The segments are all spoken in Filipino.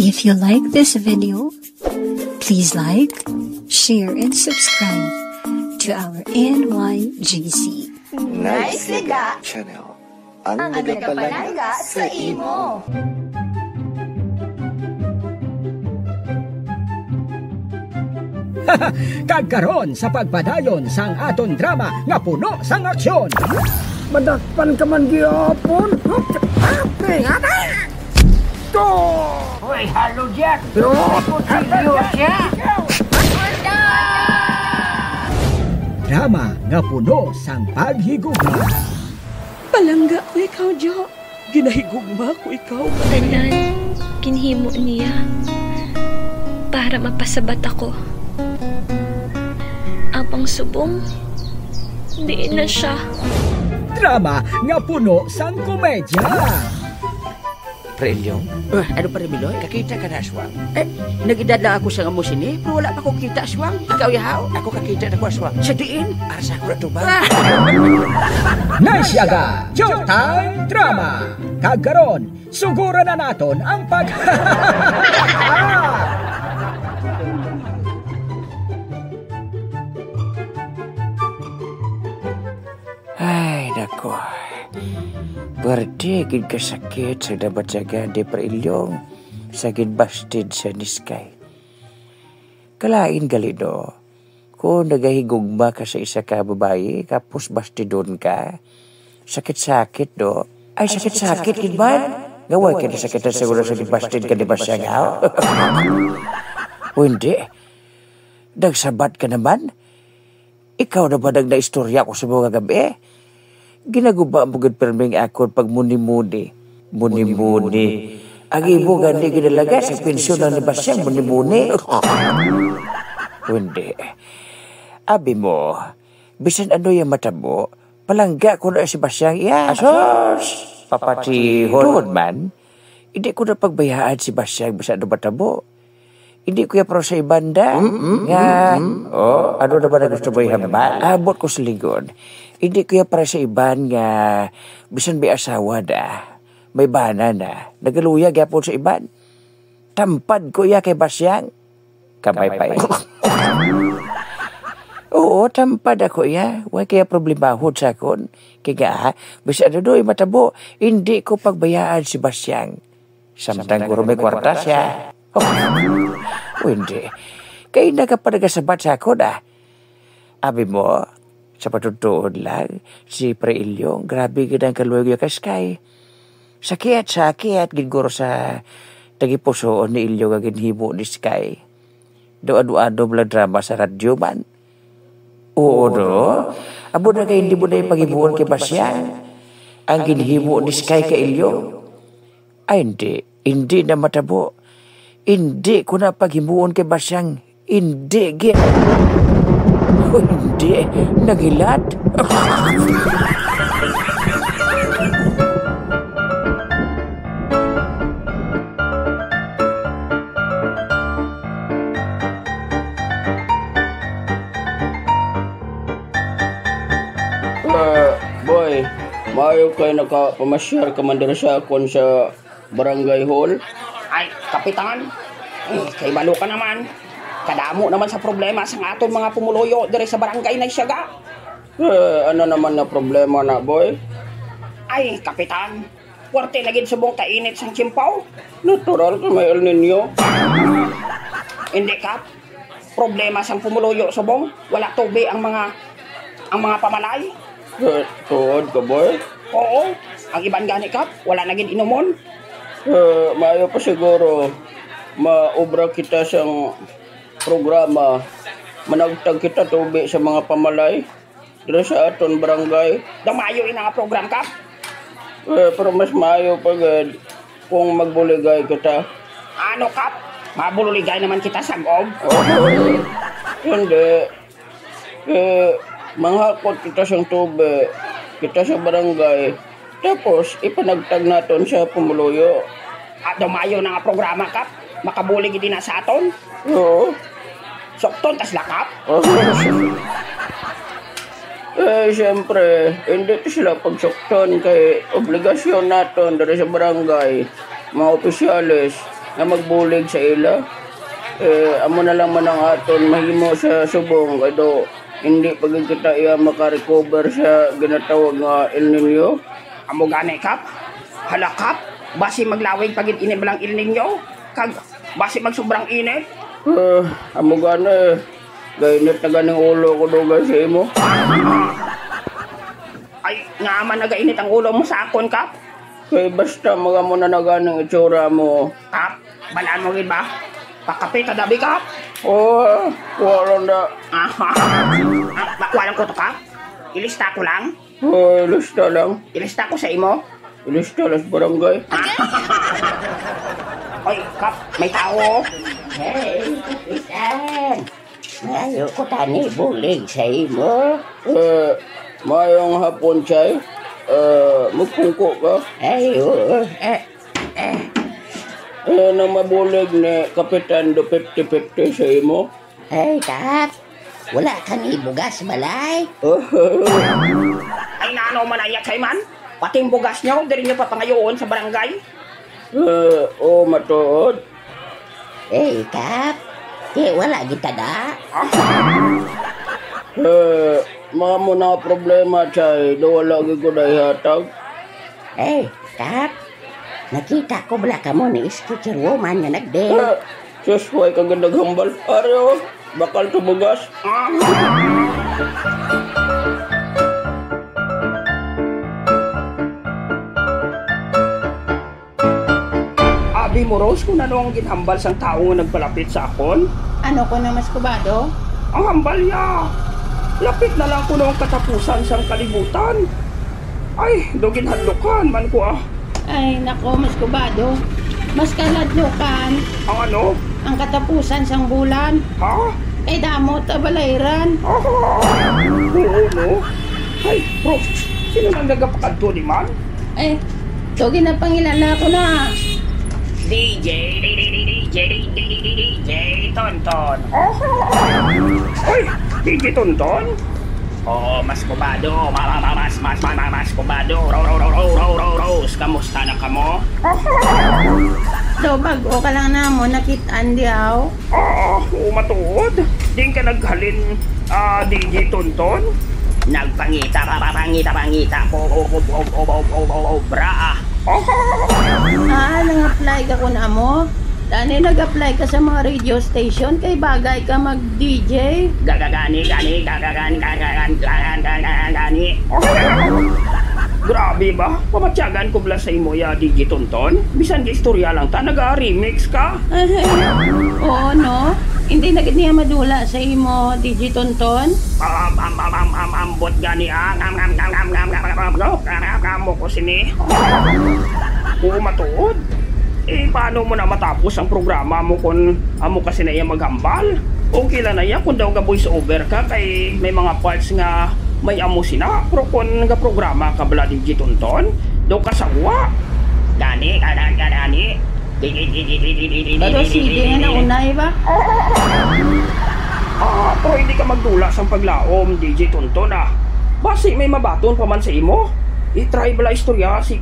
If you like this video, please like, share, and subscribe to our NYGC Nice Liga Channel. Ang ang nagapalaga sa imo. Kagkaron sa pagpadayon sang aton drama nga puno sang aksyon. Madakpan ka man gihapon. To! Hoy, halo Jack. Yo! Kuchilyo siya. Drama nga puno sang paghigugma. Palangga ko ikaw, Jo. Ginahigugma ko ikaw. Tanan, kinhimo niya para mapasabat ako. Apang subong, di na siya. Drama nga puno sang komedya. Prelyong, Ano pa rin, Miloy? kakita ka na aswang. Nagidad lang ako sa amo sini, pero wala pa ko kita aswang. Ikaw yahaw. Ako kakita na ko aswang. Sa diin. Arsa ko na ito ba? Naisyaga, Showtime Drama. Kagkaron, sugura na naton ang pag... Ay, nako. Berdegid kasakit sa dapat jaga di Prelyong. Sagid bastid sa niskay. Kalain galido. Kung nagahigugma ka sa isa ka babae, kapos bastidon ka, sakit-sakit do. Ay, sakit-sakit, kidman. Gaway ka na sakit na siguro sa bastid ka di ba siya nga? O hindi. Nagsabat ka naman. Ikaw na ba nagna-istorya ko sa mga gabi? Ginaguba ang bugad perming akon pag muni-muni. Muni-muni. Ang ibo gani ginalaga sa pensyon na ni Basyang muni-muni. Hindi. Abi mo, bisan ano yung mata mo, palangga ko na si Basyang iya. Asos! Papatihon. Tuhod man, hindi ko na pagbayaan si Basyang bisan ano mata mo. Hindi ko ya pro sa ibanda. Nga, ano na ba na gusto mo ihambal? Abot ko sa lingkod. Hindi ko ya para sa iban nga, bisan may asawa da, may bana na, nagaluya gyapon sa iban. Tampad ko ya kay Basyang. Kamay-pay. Oo, tampad ako ya. Huwag kaya problemahod sa akon. Kaya bisan ano do'y matabo, hindi ko pagbayaan si Basyang. Samtang guro may kwarta siya. Hindi. Kaya nakapanagasabat sa ako na. Abi mo, sa patutuod lang, si Prelyong, grabe gandang kaluwag yung kaskay. Sakit, giguro sa tagipusoon ni Ilyong ang ginhimo ni Sky. Do-ado-ado bla drama sa radyo man. Oo, no? Abo na kayo hindi mo na yung pag-ibuon kay Basyang. Ang ginhimo ni Sky kay Ilyong. Ay, hindi na matabo. Hindi ko na paghimuon kay Basyang. Hindi, hindi, nagilat. Boy, maayo kayo nakapamasyar ka man dira sa akon sa barangay hall. Ay, kapitan. Kay balo ka naman. Kadamo naman sa problema sa aton mga pumuloyo dire sa barangay na Isyaga. Ano naman na problema na, boy? Ay, kapitan. Puwerte na gid subong kainit sang tsimpaw. Natural ka may El Nino. Hindi kap. Problema sang pumuloyo subong. Wala tubi ang mga pamalay. Tuod ka, boy? Oo. Ang iban gani kap, wala na gid inumon. Maayo pa siguro maobra kita sang programa. Managtag kita tubi sa mga pamalay dira sa aton barangay. Damayo ina nga program kap. Pero mas maayo pa gad kung magbuligay kita. Ano kap? Mabululigay naman kita sa gob. Hindi. Manghakot kita sang tubi kita sa barangay. Tapos ipanagtag naton sa pumuloyo. At damayo na nga programa kap. Makabulig din na sa aton. Oo. Sokton tas lakap. Siyempre, hindi sila pagsukton kay obligasyon naton dari sa barangay, mga opisyalis, nga magbulig sa ila. Amo na lang man ang aton mahimo sa subong kay do hindi pagid kita iya makarecover sa ginatawag nga El Nino. Amo gani kap. Hala kap, basi maglawig pagid ini balang El Nino. Kag basi magsobrang init. Amo gani gainit na ganing ulo ko do sa imo. Ay, nga man nagainit ang ulo mo sa akon kap. Kay basta mga mo na naganing itsura mo. Kap, balaan mo gid ba? Pakape kadabi kap. Wala na. Walang ko to kap. Ilista ko lang. Ilista lang. Ilista ko sa imo. Ilista lang sa barangay. Oy, kap, may tao. Hey, kapitan. Mayo ko tani bulig sa imo. Mayong hapon, Chay. Magpungko ka. Ay, Na mabulig ni Kapitan do 50-50 sa imo. Ay, Kap. Wala ka ni bugas balay. Ay, naano man ayak kay man. Pati yung bugas nyo, diri nyo papangayoon sa barangay. Matuod. Ay, Kap. Wala kita da. Mga mo na problema, Chay. Do wala ko hatag. Ay, Kap. Nakita ko bala ka mo ni Skitcher Woman nga nagde. Sus, way ka gandag hambal. Aryo, bakal tubugas. Abi mo, Rose, kung ano ang ginhambal sang tao nga nagpalapit sa akon? Ano ko na mas kubado? Ang hambal ya. Lapit na lang ko noong katapusan sang kalibutan. Ay, do ginhadlokan man ko ah. Ay, nako, mas kubado. Mas kaladlukan. Ang ano? Ang katapusan sang bulan. Ha? Ay, damot, abalayran. Oo, no? Ay, bro, sino nang nagapakadto di man? Ay, togi na pangilala ko na. DJ Tonton. Ay, DJ Tonton? Oh, mas kubado, mas kubado. Rose, kamusta na kamo? Do, bago ka lang na mo, nakitaan di aw. Matuod. Di ka naghalin, DJ Tonton? Nagpangita po, bra. Nang-apply ka ko na mo? Dani, nag-apply ka sa mga radio station, kay bagay ka mag-DJ. Gani. Grabe ba? Pamatyagan ko bala sa imo ya, DJ Tonton. Bisan istorya lang ta, nag-remix ka. Oo, no? Hindi na niya madula sa imo, DJ Tonton. Ambot gani mo ko sini. Oo, matuod. Paano mo na matapos ang programa mo kung amo kasi na iya maghambal? Okay lang na iya kung daw ga voice over ka kay may mga parts nga may amo sina. Pero kung programa ka bala DJ Tonton, daw kasawa. Gani. Pero sige nga na unay ba? Pero hindi ka magdula sa paglaom, DJ Tonton Basi may mabaton pa man sa imo. I-try bala istorya si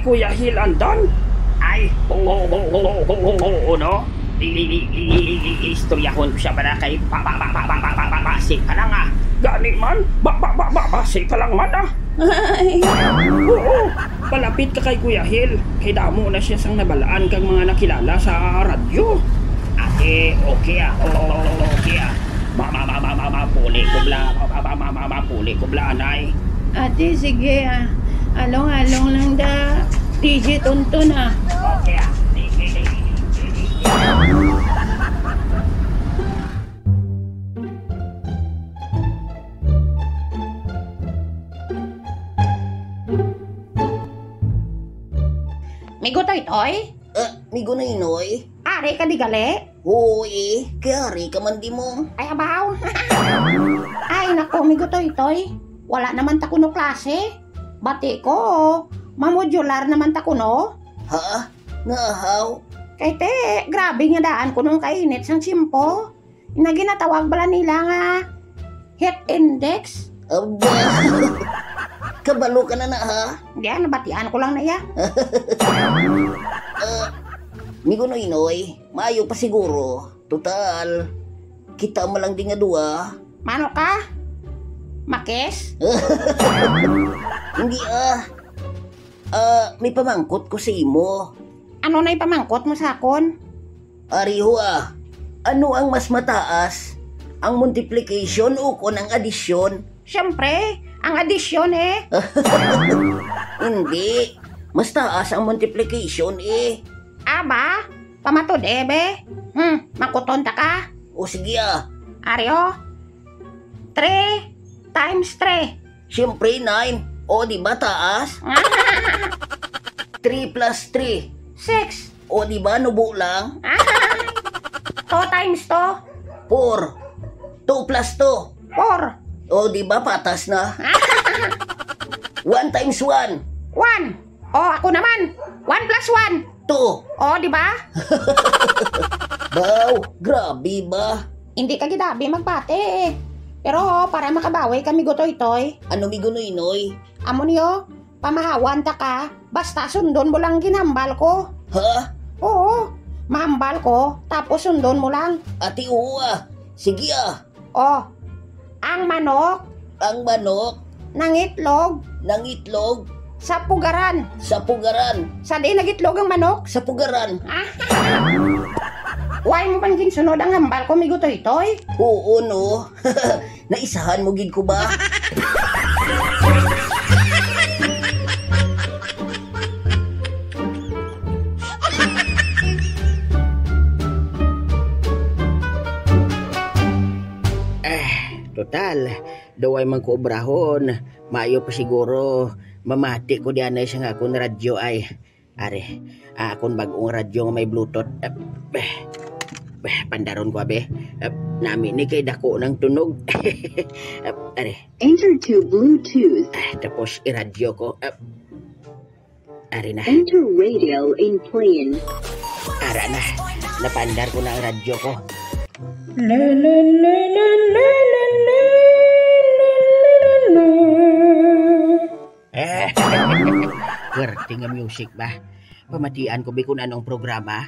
Kuya Hil Andan. Ay, no? Istoryahon ko siya para kay basi pa lang Gani man, basi pa lang man Oo, palapit ka kay Kuya Hil. Kay damo na siya sang nabalaan kang mga nakilala sa radyo. Ate, okay okay Mapuli ko bla, anay. Ate, sige along lang da. DJ Tonton Okay Migo toy? Migo na inoy. Ari ka di gali? Hoy, kari ka man di mo. Ay, abaw. Ay, nako, migo toy. Wala naman ta kuno klase. Bati ko, mamodular naman ta kuno. Ha? Ngahaw? Kay te, grabe nga daan kuno kainit sang simpo. Ginatawag bala nila nga heat index. Aba, kabalo ka na ha? Diyan, nabatian ko lang na ya. Migo Noy, maayo pa siguro. Total, kita mo lang di nga dua. Mano ka? Makes? Hindi may pamangkot ko sa imo. Ano na ipamangkot mo sa akon? Ariho ano ang mas mataas? Ang multiplication o kon ang addition? Siyempre, ang addition eh. Hindi, mas taas ang multiplication eh. Aba, pamatod be. Makuton ta ka. O sige Aryo, 3 times 3. Siyempre 9. O di ba taas? 3 plus 3. 6. O di ba nubo lang? 2 times 2. 4. 2 plus 2. 4. O di ba patas na? 1 times 1. 1. O ako naman. 1 plus 1. 2. O di ba? Baw, grabe ba? Hindi ka gidabi magbate eh. Pero para makabawi kami gutoy-toy. Ano Migo Noy? Amo niyo, pamahawan ta ka. Basta sundon mo lang ginambal ko. Ha? Oo, mahambal ko. Tapos sundon mo lang. Ati oo Sige O, ang manok Ang manok nangitlog ng itlog sa pugaran. sa pugaran. Sa di nagitlog ang manok? Sa pugaran. Why mo pang ginsunod ang hambal ko, migo toy-toy? Oo no. Naisahan mo gid ko ba? Total, daway man ko obrahon. Maayo pa siguro. Mamati ko diyan ay sa akong radyo ay. Are, akong bagong radyo nga may bluetooth. Pandaron ko abe. Nami ni kay dako ng tunog. Are. Enter to Bluetooth. Tapos iradyo ko. Are na. Enter radio in plane. Ara na. Napandar ko na ang radyo ko. Gerti nga music ba? Pamatian ko ba kung anong programa?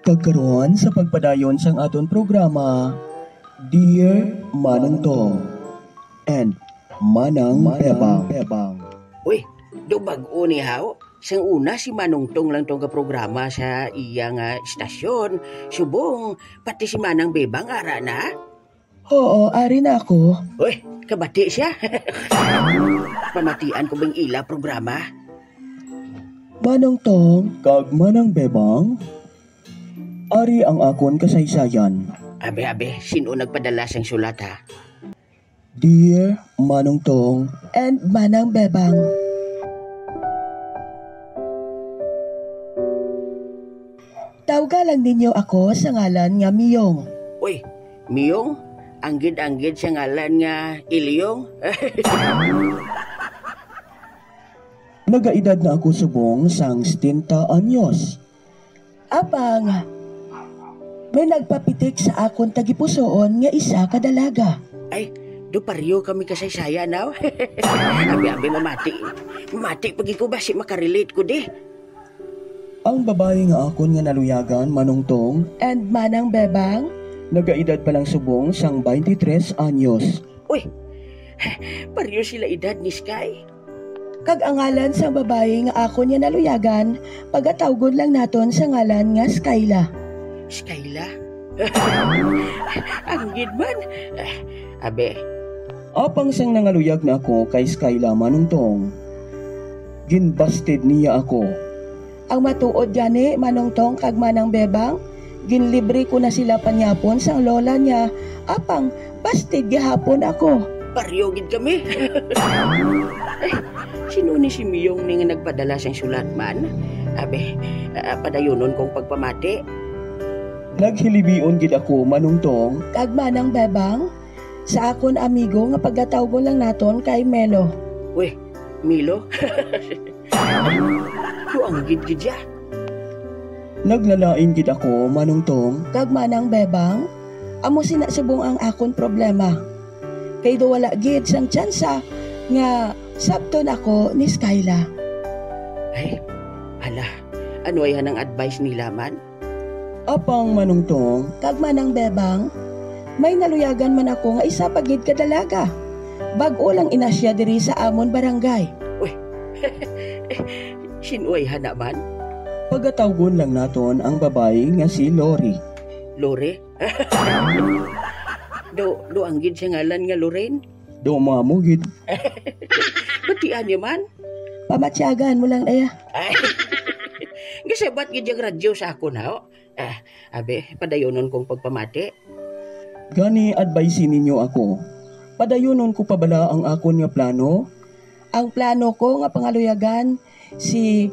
Pagkaroon sa pagpadayon sang aton programa, Dear Manang Tong and Manang Bebang. Uy, do bag-o ni Haw? Sang una si Manong Tong lang tong programa sa iyang istasyon. Subong, pati si Manang Bebang ara na? Oo, ari na ako. Uy, kabati siya. Pamatian ko bang ila programa? Manong Tong, kag Manang Bebang, ari ang akon kasaysayan. Abe, sino nagpadala sang sulat ha? Dear Manong Tong and Manang Bebang. Tawagan lang ninyo ako sa ngalan nga Miyong. Uy, Miyong? Anggid-anggid sa ngalan nga Ilyong? Nagaedad na ako subong sang 70 anyos. Apang, may nagpapitik sa akon tagipusoon nga isa kadalaga. Ay, do paryo kami kasaysaya now. Abi mamati. Mamati pagi ko basi makarelate ko di. Ang babae nga akon nga naluyagan Manong Tong and Manang Bebang, nagaedad pa lang subong sang 23 anyos. Uy, paryo sila edad ni Sky. Kag ang ngalan sa babae nga akon nga naluyagan, pagatawgon lang naton sa ngalan nga Skyla. Skyla? Anggid man. Abe. Apang sang nangaluyag na ako kay Skyla Manong Tong, ginbasted niya ako. Ang matuod gani Manong Tong kag Manang Bebang, ginlibre ko na sila panyapon sang lola niya. Apang basted gihapon ako. Paryogid kami. Sino ni si Miyong ni nga nagpadala sang sulat man? Abe, padayunon kong pagpamati. Naghilibion gid ako Manong Tong kag Manang Bebang sa akon amigo nga paggatawgon lang naton kay Melo. Uy, Milo? Ang gid-gid ya. Naglalain gid ako Manong Tong kag Manang Bebang, amo sinasubong ang akon problema. Kay do wala gid sang tsansa nga sabton ako ni Skyla. Ay, hala, Ano ay hanang advice nila man? Apang manungtong, kag manang bebang, may naluyagan man ako nga isa pagid kadalaga. Bag-o lang inasya diri sa amon barangay. Sinuay hana man? Pagatawgon lang naton ang babae nga si Lori. Lore? do anggid siya ngalan nga Lorraine? Do mamugid. Batian niya man? Pamatsyagan mo lang aya. Gasabat gid yung radyo sa ako na. Abe, padayonon kong pagpamati. Gani advice ninyo ako. Padayonon ko pa bala ang akon nga plano? Ang plano ko nga pangaluyagan si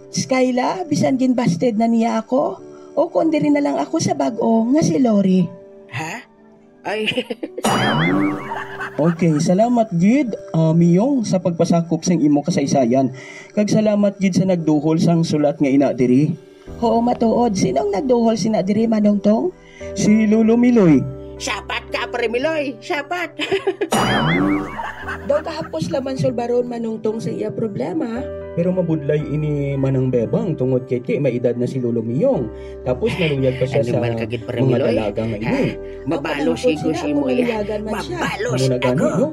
Skyla, bisan gin busted na niya ako, o kundi rin na lang ako sa bag-o nga si Lori. Ha? Ay. Okay, salamat gid Miyong sa pagpasakop sang imo kasaysayan. Kag salamat gid sa nagduhol sang sulat nga ina diri. Oo, matuod. Sinong nagduhol sina diri manongtong? Si Lolo Miloy. Sapat ka, Pre Miloy. Sapat. Daw kahapos laman sulbaron manungtong sa iya problema. Pero mabudlay ini manang bebang tungod kay may edad na si Lolo Miyong. Tapos naluyag pa siya sa mga dalaga nga ini. Mabalo sigo si mo yan. Mabalo si ako.